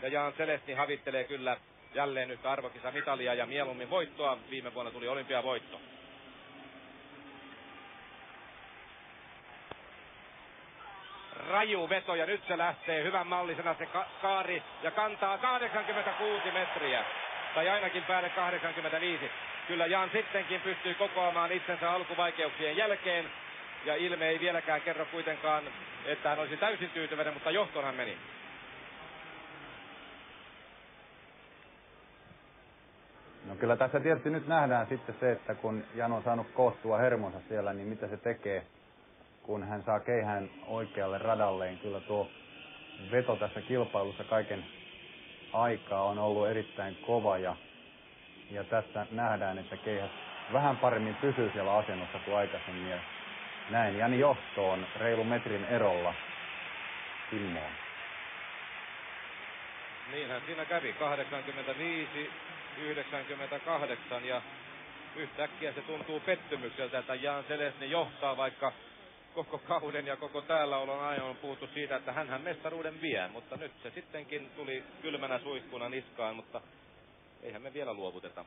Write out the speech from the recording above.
Ja Jan Selesny havittelee kyllä jälleen yhtä arvokisamitalia ja mieluummin voittoa. Viime vuonna tuli olympiavoitto. Raju veto ja nyt se lähtee hyvän mallisena se kaari ja kantaa 86 metriä. Tai ainakin päälle 85. Kyllä Jan sittenkin pystyy kokoamaan itsensä alkuvaikeuksien jälkeen. Ja ilme ei vieläkään kerro kuitenkaan, että hän olisi täysin tyytyväinen, mutta johtoon hän meni. No kyllä tässä tietysti nyt nähdään sitten se, että kun Jan on saanut koottua hermonsa siellä, niin mitä se tekee, kun hän saa keihään oikealle radalleen. Kyllä tuo veto tässä kilpailussa kaiken aikaa on ollut erittäin kova ja tässä nähdään, että keihäs vähän paremmin pysyy siellä asennossa kuin aikaisemmin. Ja näin Jani johtoon reilun metrin erolla Kimmoon. Niinhän siinä kävi 85-98 ja yhtäkkiä se tuntuu pettymykseltä, että Jan Selesny johtaa, vaikka koko kauden ja koko täälläolon ajan on puhuttu siitä, että hänhän mestaruuden vie, mutta nyt se sittenkin tuli kylmänä suihkuna niskaan, mutta eihän me vielä luovuteta.